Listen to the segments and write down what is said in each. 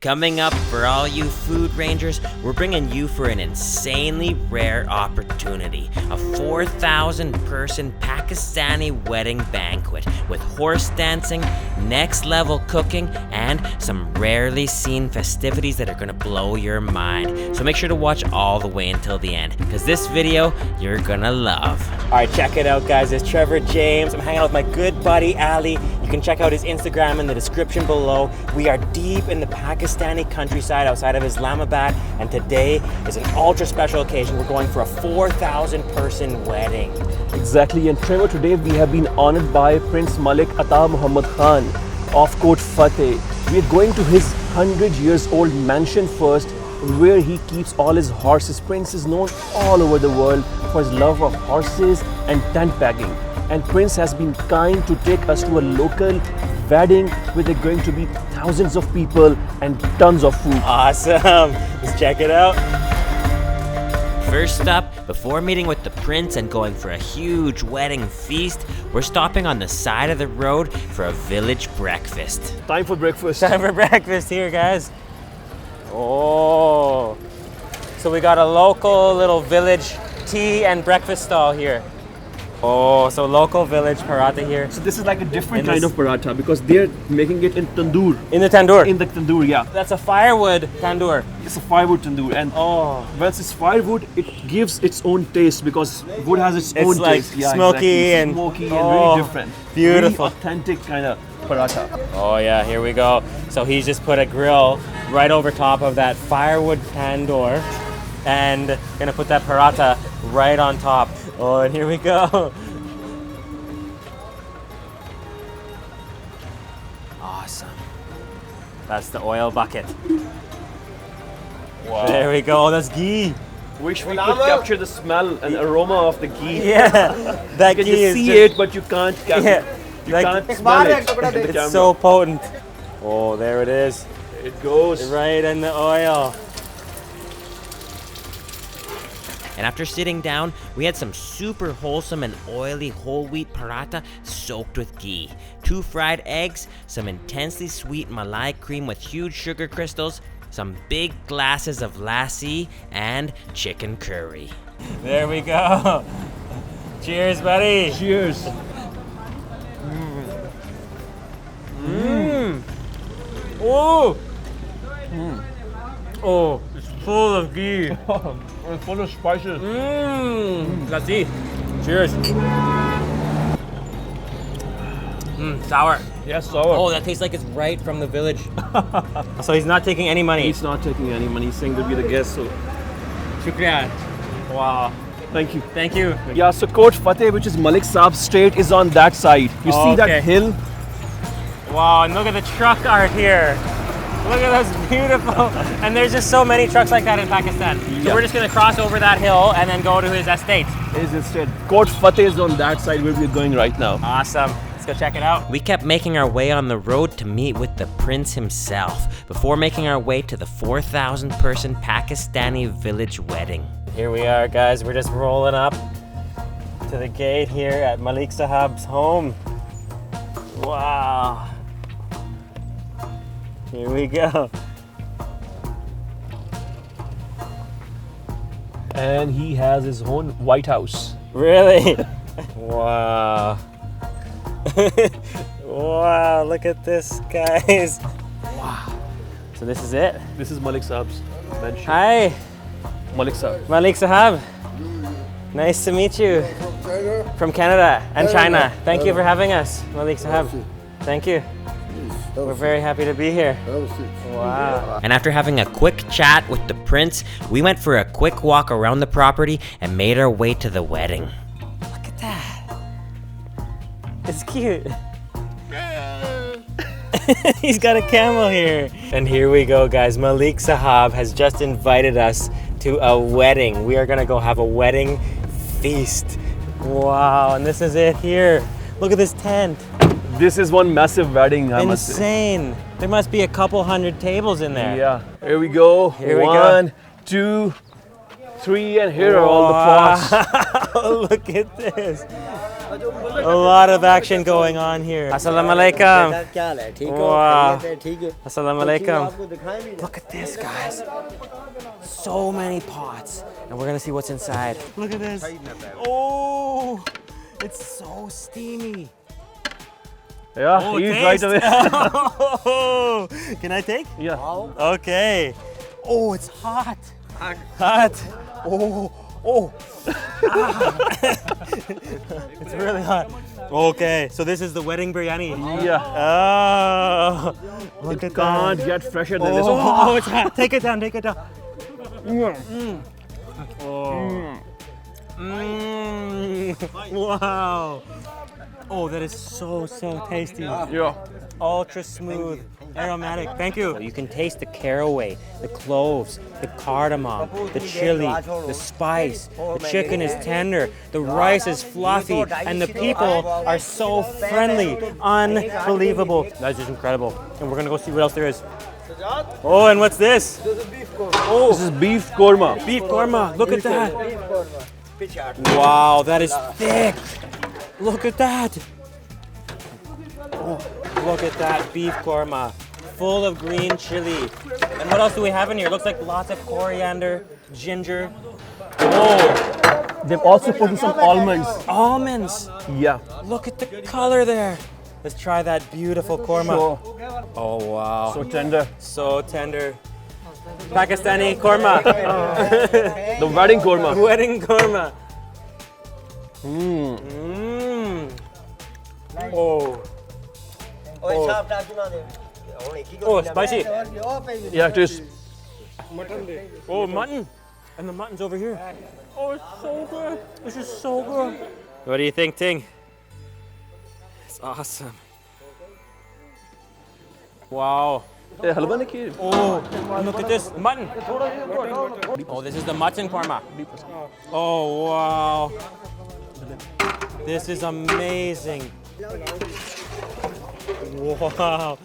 Coming up for all you food rangers, we're bringing you for an insanely rare opportunity. A 4,000 person Pakistani wedding banquet with horse dancing, next level cooking, and some rarely seen festivities that are gonna blow your mind. So make sure to watch all the way until the end, because this video you're gonna love. Alright, check it out guys, it's Trevor James. I'm hanging out with my good buddy Ali. You can check out his Instagram in the description below. We are deep in the Pakistani countryside outside of Islamabad, and today is an ultra special occasion. We're going for a 4,000 person wedding. Exactly, and Trevor, today we have been honored by Prince Malik Muhammad Khan of Kot Fateh. We are going to his 100 years old mansion first, where he keeps all his horses. Prince is known all over the world for his love of horses and tent pegging. And Prince has been kind to take us to a local wedding where there are going to be thousands of people and tons of food. Awesome! Let's check it out. First up, before meeting with the prince and going for a huge wedding feast, we're stopping on the side of the road for a village breakfast. Time for breakfast. Time for breakfast here, guys. Oh, so we got a local little village tea and breakfast stall here. Oh, so local village paratha here. So this is like a different kind of paratha because they're making it in tandoor. In the tandoor? In the tandoor, yeah. That's a firewood tandoor. It's a firewood tandoor, and once it's firewood, it gives its own taste because wood has its own like taste. Yeah, smoky exactly. and smoky and really different. Beautiful. Really authentic kind of paratha. Oh yeah, here we go. So he's just put a grill right over top of that firewood tandoor and gonna put that paratha right on top. Oh, and here we go. Awesome. That's the oil bucket. Wow. There we go. Oh, that's ghee. Wish we could capture the smell and aroma of the ghee. Yeah, that You ghee can is see just, it, but you can't capture. Yeah, You like, can't smell it. in the it's camera. so potent. Oh, there it is. It goes. Right in the oil. And after sitting down, we had some super wholesome and oily whole wheat paratha soaked with ghee, 2 fried eggs, some intensely sweet malai cream with huge sugar crystals, some big glasses of lassi, and chicken curry. There we go. Cheers, buddy. Cheers. Oh! Oh, it's full of ghee. It's full of spices. Lassi. Cheers. Sour. Yes, sour. Oh, that tastes like it's right from the village. So he's not taking any money. He's not taking any money. He's saying to be the guest. So, Shukriya. Wow. thank you. Thank you. Yeah, so Kot Fateh, which is Malik Sahab's street, is on that side. You see that Okay. hill? Wow, and look at the truck art here. Look at those beautiful. And there's just so many trucks like that in Pakistan. So Yeah. we're just gonna cross over that hill and then go to his estate. Is instead. Kot Fateh is on that side where we're going right now. Awesome. Let's go check it out. We kept making our way on the road to meet with the prince himself before making our way to the 4,000 person Pakistani village wedding. Here we are, guys. We're just rolling up to the gate here at Malik Sahab's home. Wow. Here we go. And he has his own White House. Really? Wow. Wow, look at this, guys. Wow. So this is it? This is Malik Sahab's mansion. Hi, Malik Sahab. Malik Sahab. Nice to meet you. From Canada and China. Thank you for having us, Malik Sahab. Thank you. We're very happy to be here. Wow. And after having a quick chat with the prince, we went for a quick walk around the property and made our way to the wedding. Look at that. It's cute. He's got a camel here. And here we go, guys. Malik Sahab has just invited us to a wedding. We are gonna go have a wedding feast. Wow, and this is it here. Look at this tent. This is one massive wedding, I must say. Insane. There must be a couple hundred tables in there. Yeah. Here we go. Here we go. 1, 2, 3, and here are all the pots. Look at this. A lot of action going on here. Assalamu alaikum. Wow. Assalamu alaikum. Look at this, guys. So many pots. And we're gonna see what's inside. Look at this. Oh, it's so steamy. Yeah, Oh, eat taste. right away. Can I take? Yeah. Okay. Oh, it's hot. Hot. Oh, oh. It's really hot. Okay, so this is the wedding biryani. Yeah. Oh, look at Can't that. get fresher than this. Oh, it's hot. Take it down, take it down. Mm. Oh. Mm. Wow. Oh, that is so tasty. Yeah. Ultra smooth, aromatic. Thank you. You can taste the caraway, the cloves, the cardamom, the chili, the spice. The chicken is tender, the rice is fluffy, and the people are so friendly. Unbelievable. That's just incredible. And we're gonna go see what else there is. Oh, and what's this? Oh, This is beef korma. beef korma. Look at that. Wow, that is thick. Look at that. Oh, look at that beef korma, full of green chili. And what else do we have in here? Looks like lots of coriander, ginger. Oh, They've also put in some almonds. almonds. Yeah. Look at the color there. Let's try that beautiful korma. So, Oh, wow. so tender. So tender. Pakistani korma. The wedding korma. Wedding korma. Mmm. Oh. Oh, spicy. Yeah, it is. Oh, mutton. And the mutton's over here. Oh, it's so good. This is so good. What do you think, Ting? It's awesome. Wow. Yeah, halwa nahi ki. Oh, and look at this. Mutton. Oh, this is the mutton korma. Oh, wow. This is amazing. Wow.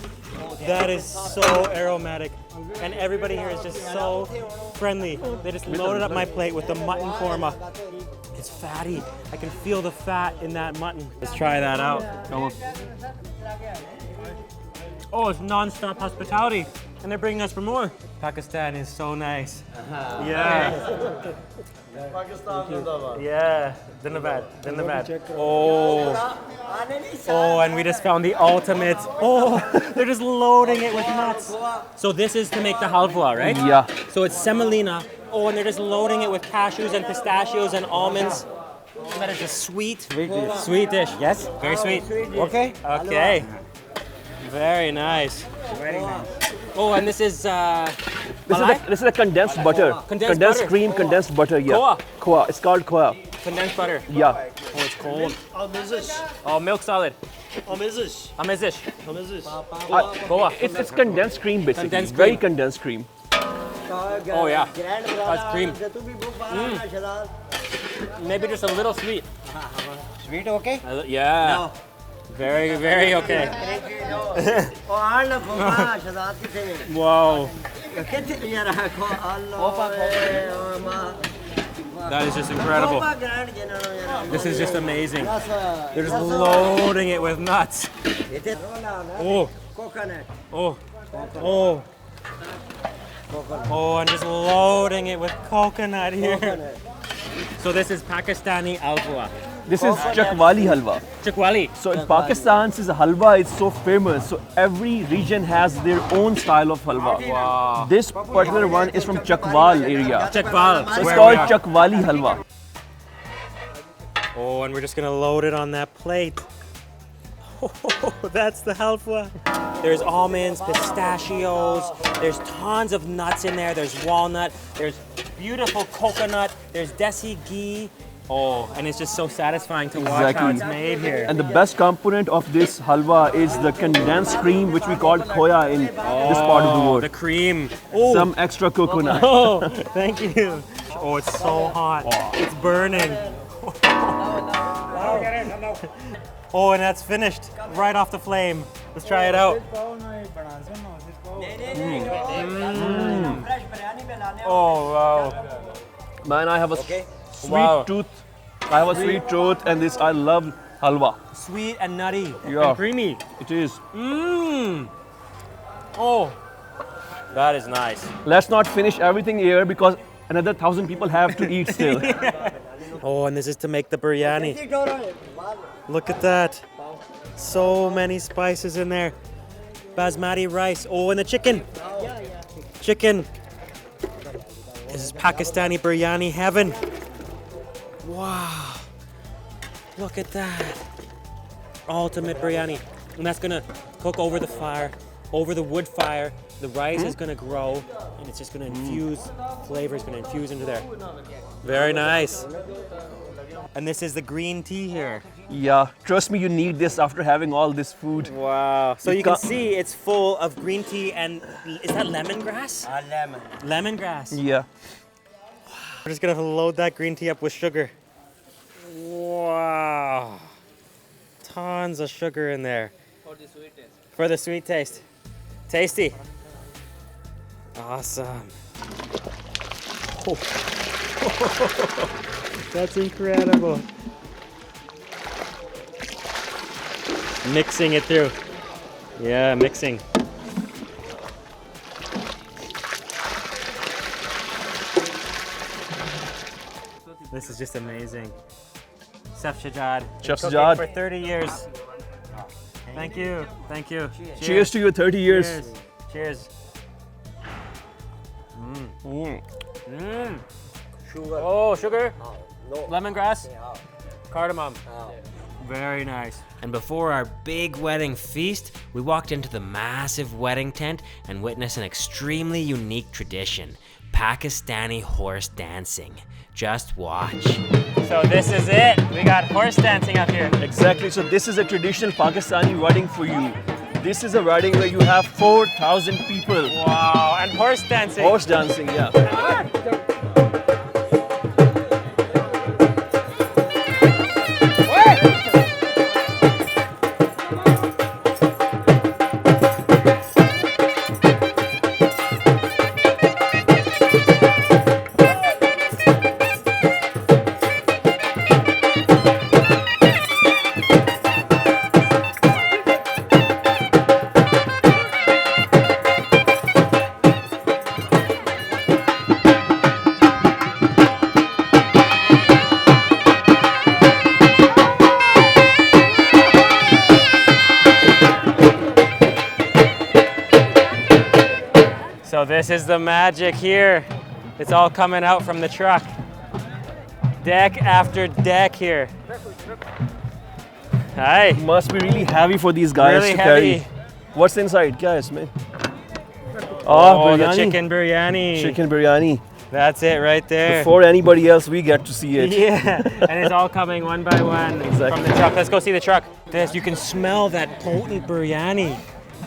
That is so aromatic. And everybody here is just so friendly. They just loaded up my plate with the mutton korma. It's fatty. I can feel the fat in that mutton. Let's try that out. Come on. Oh, it's non-stop hospitality. And they're bringing us for more. Pakistan is so nice. Yeah. Yeah. Dinabad. Oh. Oh, and we just found the ultimate. Oh, they're just loading it with nuts. So this is to make the halwa, right? Yeah. So it's semolina. Oh, and they're just loading it with cashews and pistachios and almonds. And that is a sweet dish. Yes? Very sweet. Okay. Okay. Very nice. Very nice. Oh, and this is This is a condensed butter. Condensed butter. cream, condensed butter. Yeah. Koa. Koa. It's called koa. condensed butter. Yeah. Oh, it's cold. Amezish. Oh, milk solid. Amezish. Amezish. Amezish. Goa. It's condensed cream basically. Condensed Very cream. condensed cream. Oh yeah. That's cream. Maybe just a little sweet. Sweet okay? Yeah. Very, very okay. Wow. That is just incredible. This is just amazing. They're just loading it with nuts. Oh. Oh. Oh. Oh, and just loading it with coconut here. So this is Pakistani halwa. This is chakwali halwa. Chakwali. So in Pakistan, since halwa is so famous, so every region has their own style of halwa. Wow. This particular one is from Chakwal area. Chakwal. So it's Where called we are. chakwali halwa. Oh, and we're just gonna load it on that plate. Oh, that's the halwa. There's almonds, pistachios, there's tons of nuts in there, there's walnut, there's beautiful coconut, there's desi ghee. Oh, and it's just so satisfying to watch how it's made here. And the best component of this halwa is the condensed cream, which we call khoya in this part of the world. The cream. Oh, Some extra coconut. oh, thank you. Oh, it's so hot. It's burning. Oh, and that's finished right off the flame. Let's try it out. Oh, wow. Man, I have a sweet Wow. tooth. I have a sweet tooth, and this I love Halwa. Sweet and nutty Yeah. and creamy. It is. Mmm. Oh, that is nice. Let's not finish everything here because another 1,000 people have to eat still. Oh, and this is to make the biryani. Look at that. So many spices in there. Basmati rice. Oh, and the chicken. Chicken. This is Pakistani biryani heaven. Wow. Look at that. Ultimate biryani. And that's gonna cook over the fire, over the wood fire. The rice is gonna grow and it's just gonna infuse, flavor is gonna infuse into there. Very nice. And this is the green tea here. Yeah, trust me, you need this after having all this food. Wow. So You you can can't- see it's full of green tea and is that lemongrass? Lemon. Lemongrass. Yeah. We're just gonna load that green tea up with sugar. Wow. Tons of sugar in there. For the sweet taste. For the sweet taste. Tasty. Awesome. Oh. That's incredible. Mixing it through. Yeah, mixing. This is just amazing. Chef Shajad. Chef cooking Shajad. For 30 years. Thank you. Thank you. Cheers to your 30 years. Cheers. Cheers. Sugar. Oh, sugar, No. lemongrass, cardamom. Very nice. And before our big wedding feast, we walked into the massive wedding tent and witnessed an extremely unique tradition, Pakistani horse dancing. Just watch. So this is it. We got horse dancing up here. Exactly. So this is a traditional Pakistani wedding for you. This is a wedding where you have 4,000 people. Wow, and horse dancing. Horse dancing, yeah. So this is the magic here. It's all coming out from the truck. Deck after deck here. Hi. Must be really heavy for these guys Really to carry. heavy. What's inside? Kya hai isme? Oh, the biryani. chicken biryani. Chicken biryani. That's it right there. Before anybody else, we get to see it. Yeah, and it's all coming one by one Exactly. from the truck. Let's go see the truck. This, you can smell that potent biryani.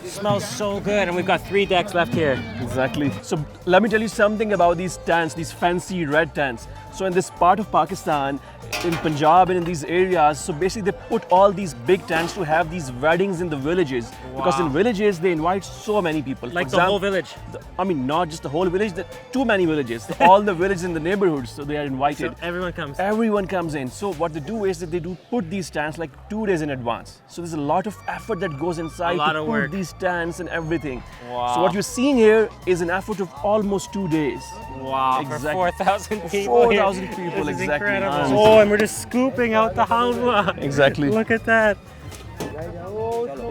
It smells so good, and we've got 3 decks left here. Exactly. So let me tell you something about these tents, these fancy red tents. So in this part of Pakistan, in Punjab and in these areas, so basically they put all these big tents to have these weddings in the villages. Because in villages, they invite so many people. Like For the whole example, village. I mean, not just the whole village, too many villages. All the villages in the neighborhoods, so they are invited. So everyone comes. Everyone comes in. So what they do is that they do put these tents like 2 days in advance. So there's a lot of effort that goes inside A lot to of put work. these tents and everything. Wow. So what you're seeing here is an effort of almost 2 days. Wow, Exactly. for 4,000 people. 4,000 here. people, This is exactly. incredible. Nice. Oh, and we're just scooping out the halwa. Exactly. Look at that.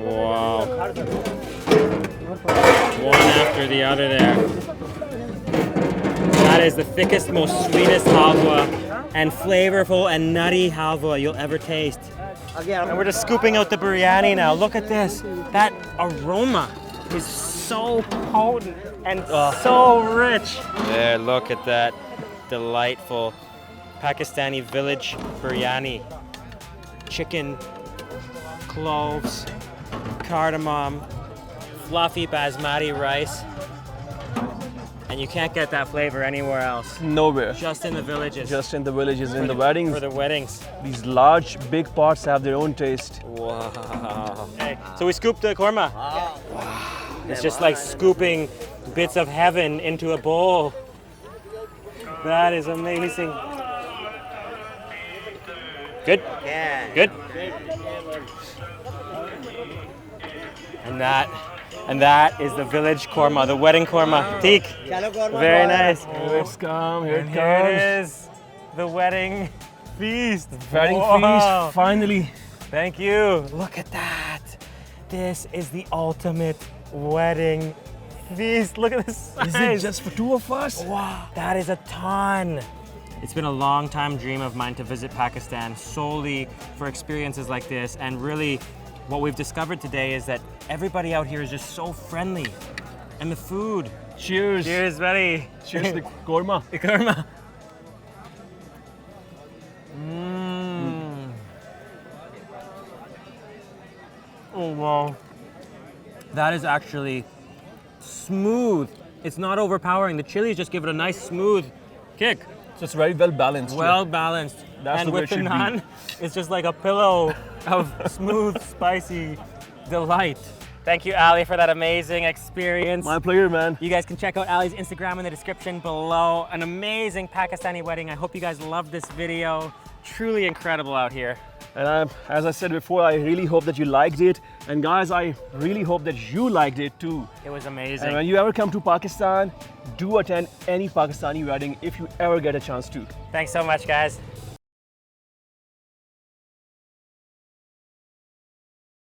Wow. One after the other there. That is the thickest, most sweetest halwa and flavorful and nutty halwa you'll ever taste. And we're just scooping out the biryani now. Look at this. That aroma is so potent and so rich. There, look at that delightful Pakistani Village biryani. Chicken, cloves, cardamom, fluffy basmati rice. And you can't get that flavor anywhere else. Nowhere. Just in the villages. Just in the villages, in the weddings. For the weddings. These large, big pots have their own taste. Wow. Okay, so we scooped the korma. Wow. It's just like scooping bits of heaven into a bowl. That is amazing. Good? Yeah. Good? And that is the village korma, the wedding korma. Teek. Chalo korma Very khwaya. nice. Let's come. Here And it here comes. it is, the wedding feast. Wedding Wow. feast. Finally. Thank you. Look at that. This is the ultimate wedding feast. Look at this size. Is it just for two of us? Wow, that is a ton. It's been a long time dream of mine to visit Pakistan solely for experiences like this. And really, what we've discovered today is that everybody out here is just so friendly. And the food. Cheers. Cheers, buddy. Cheers to the korma. The korma. Mmm. Oh, wow. That is actually smooth. It's not overpowering. The chilies just give it a nice smooth kick. So it's very well balanced. Well balanced. That's and the way with it the should be. naan, it's just like a pillow of smooth, spicy delight. Thank you, Ali, for that amazing experience. My pleasure, man. You guys can check out Ali's Instagram in the description below. An amazing Pakistani wedding. I hope you guys loved this video. Truly incredible out here. And as I said before, I really hope that you liked it. And guys, I really hope that you liked it too. It was amazing. And when you ever come to Pakistan, do attend any Pakistani wedding if you ever get a chance to. Thanks so much, guys.